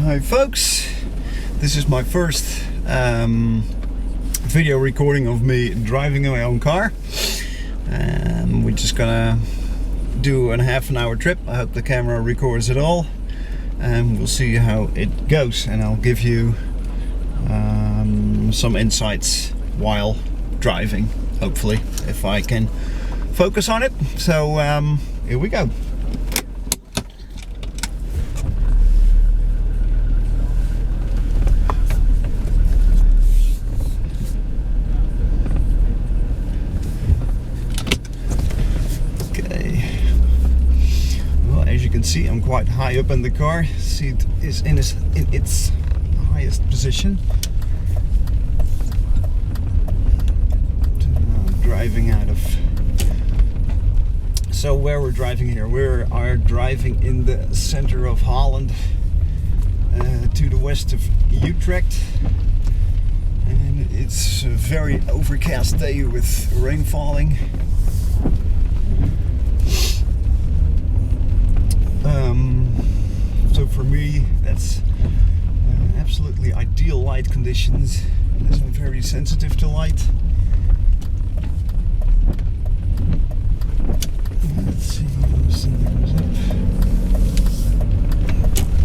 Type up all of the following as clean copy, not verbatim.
Hi folks, this is my first video recording of me driving my own car. We're just gonna do a half an hour trip. I hope the camera records it all, and we'll see how it goes, and I'll give you some insights while driving, hopefully, if I can focus on it. So here we go. As you can see, I'm quite high up in the car. Seat is in its highest position. Driving out of. So where we're driving here? We are driving in the center of Holland, to the west of Utrecht, and it's a very overcast day with rain falling. So for me, that's absolutely ideal light conditions, as I'm very sensitive to light. Let's see,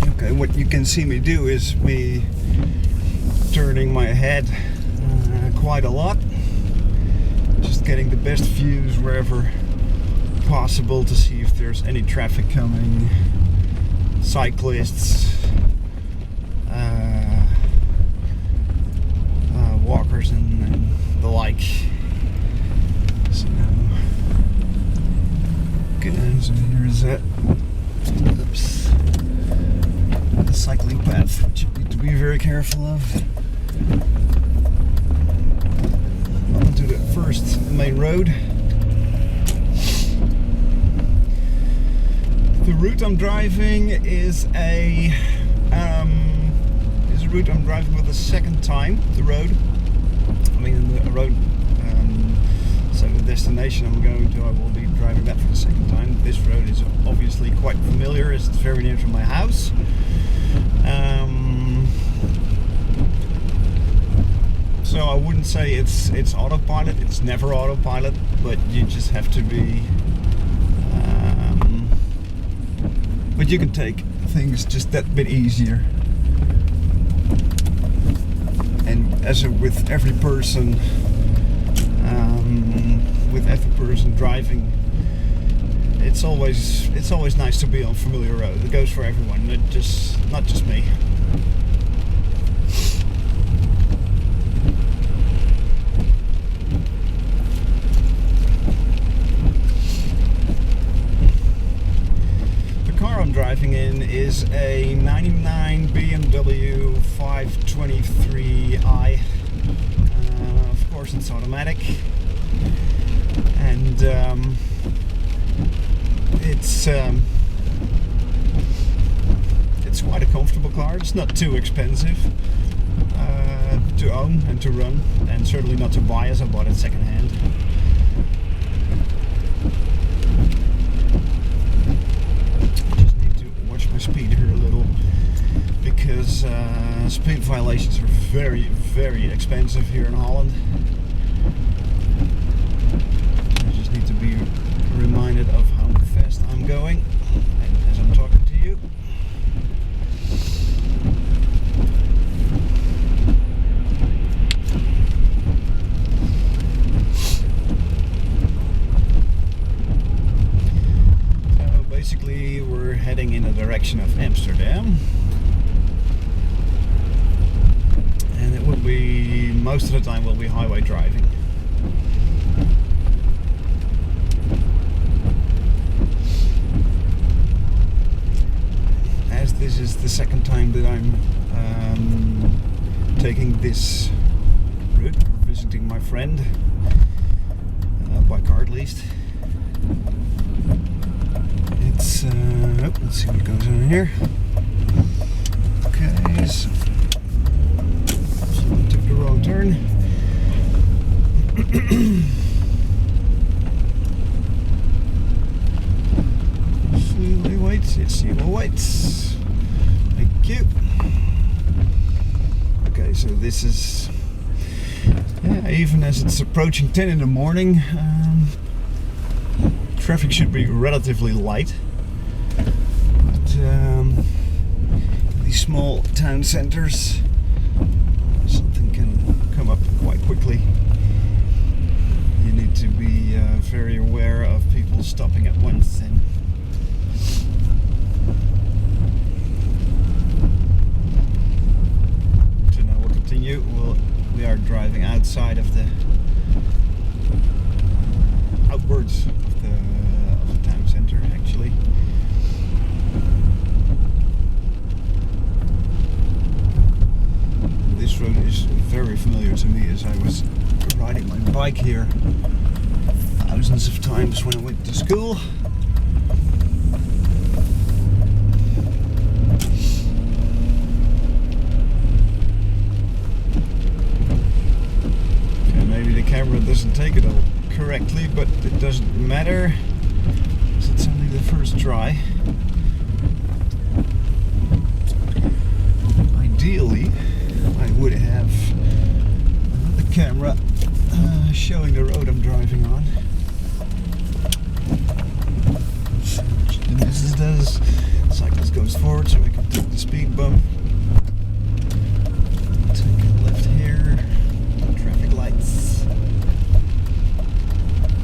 okay, what you can see me do is me turning my head quite a lot, just getting the best views wherever possible to see if there's any traffic coming, cyclists, walkers and the like. So, okay, so here's that. Oops. The cycling path, which you need to be very careful of. Onto the first main road. The route I'm driving is a route I'm driving for the second time. The road, so the destination I'm going to, I will be driving that for the second time. This road is obviously quite familiar. It's very near to my house. So I wouldn't say it's autopilot. It's never autopilot, but you just have to be. But you can take things just that bit easier. And as with every person, driving, it's always nice to be on familiar road. It goes for everyone, not just me. I'm driving in is a 99 BMW 523i. Of course, it's automatic, and it's quite a comfortable car. It's not too expensive to own and to run, and certainly not to buy, as I bought it secondhand. Speed here a little, because speed violations are very, very expensive here in Holland. I just need to be reminded of how fast I'm going as I'm talking to you. Basically, we're heading in the direction of Amsterdam, and it will be, most of the time will be highway driving. As this is the second time that I'm taking this route, or visiting my friend, by car at least. Let's see what goes on here. Okay, so someone took the wrong turn. See, wait. Yes, you will wait. Thank you. So this is, yeah, even as it's approaching 10 in the morning, traffic should be relatively light. But these small town centers, something can come up quite quickly. You need to be very aware of people stopping at once. And so now we'll continue. We are driving outside of the outwards of the town center, actually. This road is very familiar to me, as I was riding my bike here thousands of times when I went to school. And maybe the camera doesn't take it all correctly, but it doesn't matter, because it's only the first try. Ideally, I would have the camera showing the road I'm driving on. This does. Cyclist goes forward, so we can take the speed bump. Take a left here. Traffic lights.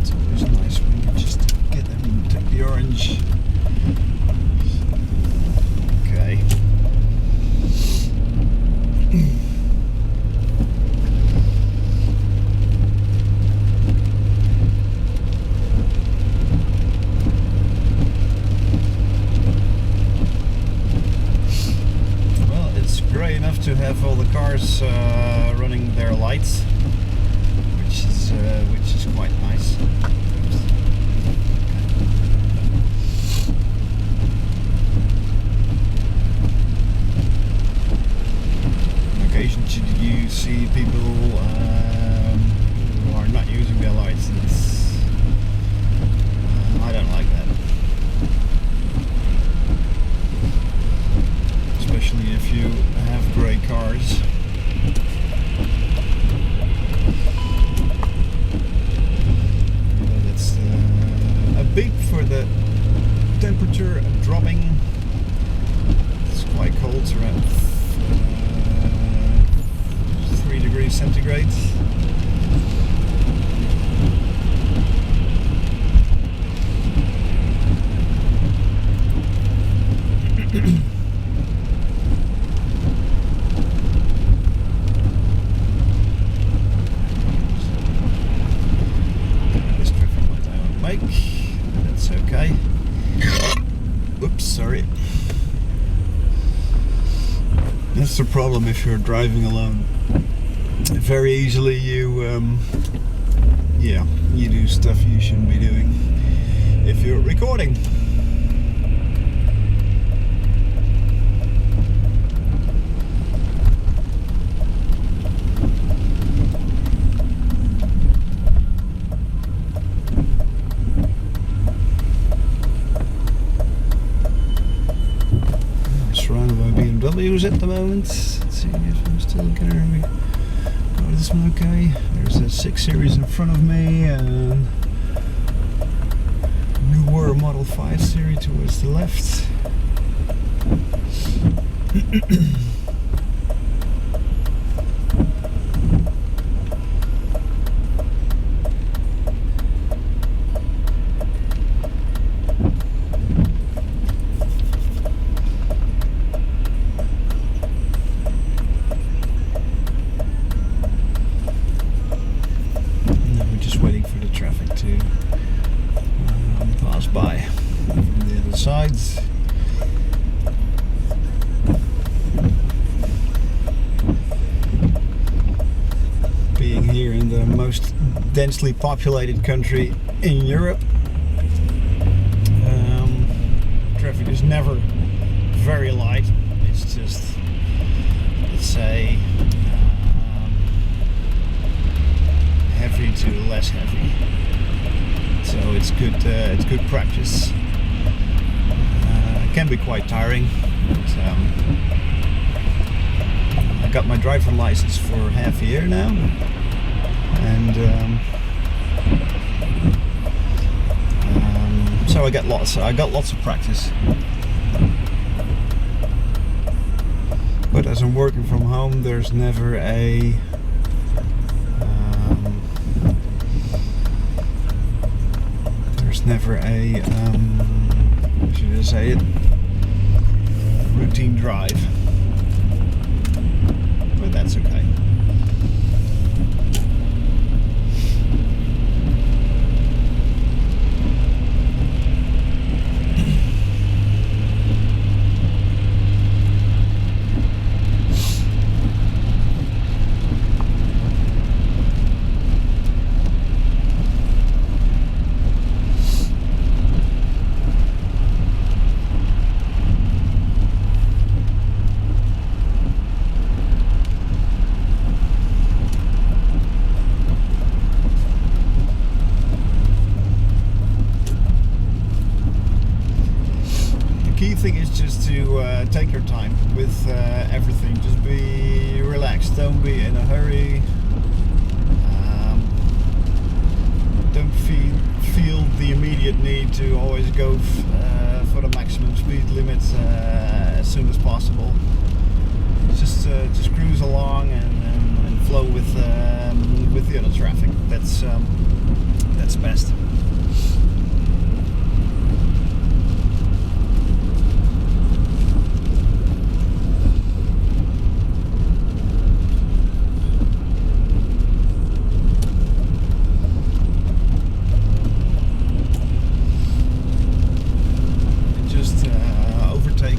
It's always nice when you just get them and take the orange. Okay. Grey enough to have all the cars running their lights, which is quite nice. On occasion, you see people who are not using their lights, and I don't like that. Especially if you have grey cars. That's a bit for the temperature dropping. It's quite cold, it's around 3 degrees centigrade. That's okay. Oops, sorry. That's the problem if you're driving alone. Very easily you do stuff you shouldn't be doing if you're recording. Surrounded by BMWs at the moment. Let's see if I'm still gonna go this one okay. There's a 6 Series in front of me and newer Model 5 Series towards the left. Waiting for the traffic to pass by from the other sides. Being here in the most densely populated country in Europe, traffic is never very light. It's just, let's say, heavy to less heavy, so it's good practice. It can be quite tiring, but I got my driver license for half a year now, and so I got lots of practice. But as I'm working from home, there's never a how should I say it, routine drive, but that's okay. Thing is just to take your time with everything. Just be relaxed, don't be in a hurry, don't feel the immediate need to always go for the maximum speed limits as soon as possible. Just cruise along and flow with the other traffic. That's best.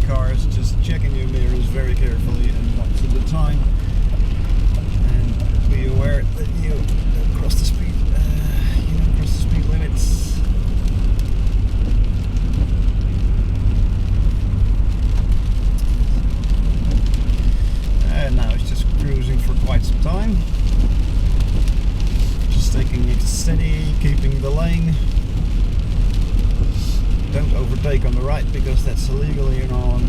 Cars, just checking your mirrors very carefully and once at a time, and be aware that you don't cross the speed limits. And now it's just cruising for quite some time, just taking it steady, keeping the lane. Don't overtake on the right because that's illegal here in Holland.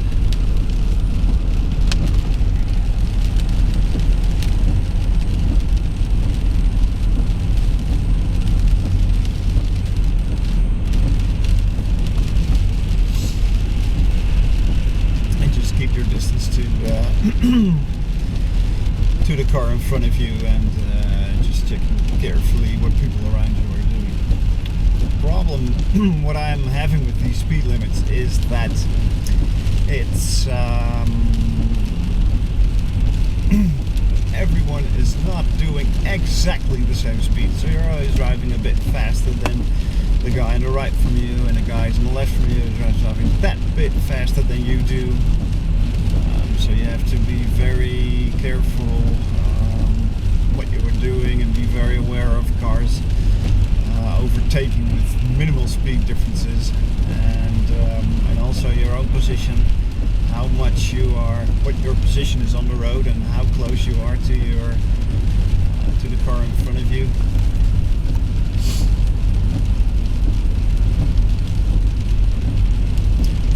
And just keep your distance to to the car in front of you, and just checking carefully what people around you are doing. The problem what I'm having with these speed limits is that it's everyone is not doing exactly the same speed, so you're always driving a bit faster than the guy on the right from you, and the guys on the left from you are driving that bit faster than you do. So you have to be very careful what you are doing, and be very aware of cars overtaking with minimal speed differences, and also your own position, how much you are, what your position is on the road, and how close you are to your to the car in front of you.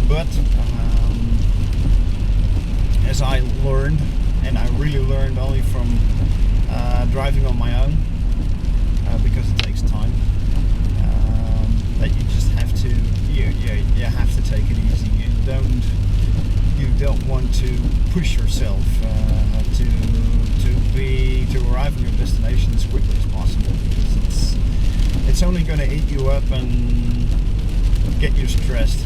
But as I learned, and I really learned only from driving on my own, because it takes time, that you just have to you have to take it easy. You don't want to push yourself to arrive at your destination as quickly as possible, because it's only going to eat you up and get you stressed,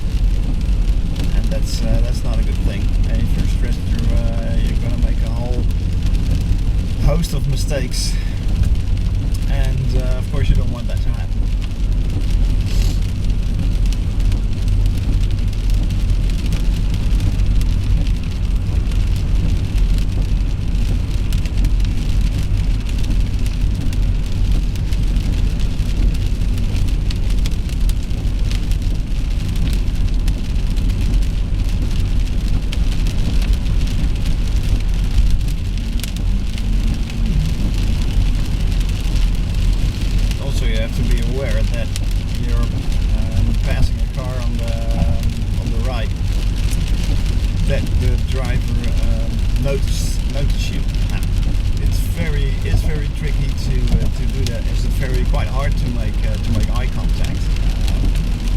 and that's not a good thing. And if you're stressed, you're going to make a whole host of mistakes, and of course you don't want that to happen. To be aware that you're passing a car on the right, that the driver notice you. It's very tricky to do that. It's quite hard to make eye contact,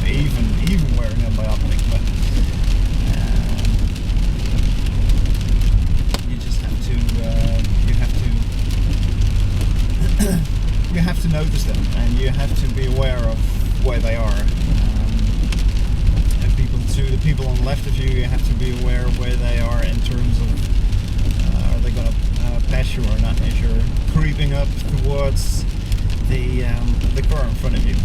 even wearing a Bioptic. But you just have to you have to notice them, and you have to be aware of where they are. And the people on the left of you have to be aware of where they are in terms of are they going to pass you or not as you're creeping up towards the car in front of you.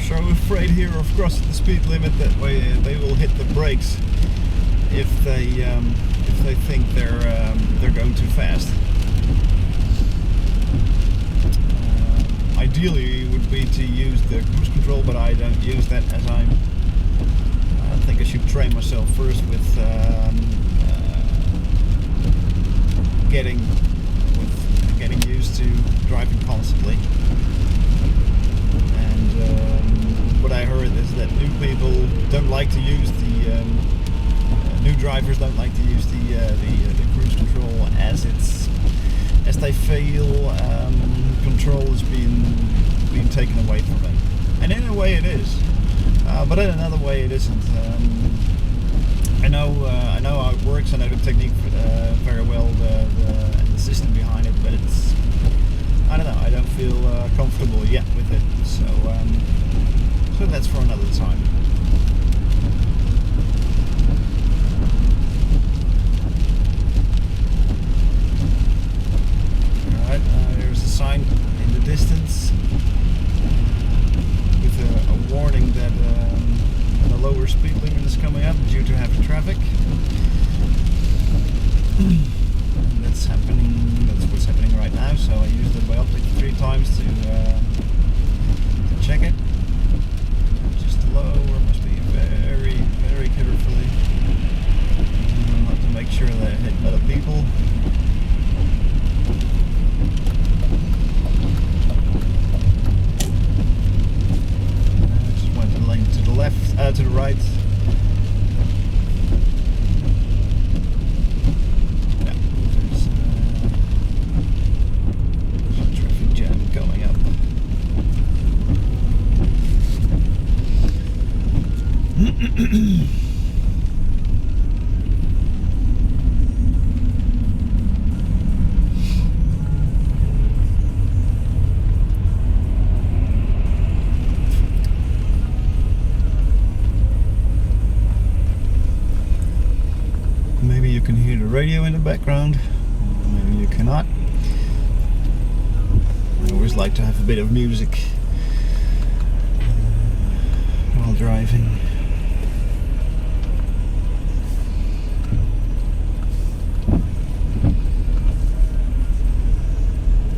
So afraid here of crossing the speed limit that way they will hit the brakes if they think they're going too fast. Ideally would be to use the cruise control, but I don't use that as I think I should train myself first with getting used to driving constantly. What I heard is that new people don't like to use new drivers don't like to use the cruise control as they feel control is being taken away from them. And in a way it is, but in another way it isn't. I know how it works. I know the technique very well, the system behind it, but I don't know. I don't feel comfortable yet with it. So that's for another time. Alright, there's a sign in the distance with a warning that a lower speed limit is coming up due to heavy traffic. And that's what's happening right now, so I used the Bioptic 3 times to check it. Lower, must be very, very carefully, not to make sure that I hit other people. Just went the lane to the left, to the right. Yeah, there's a traffic jam going up. Maybe you can hear the radio in the background, maybe you cannot. I always like to have a bit of music while driving.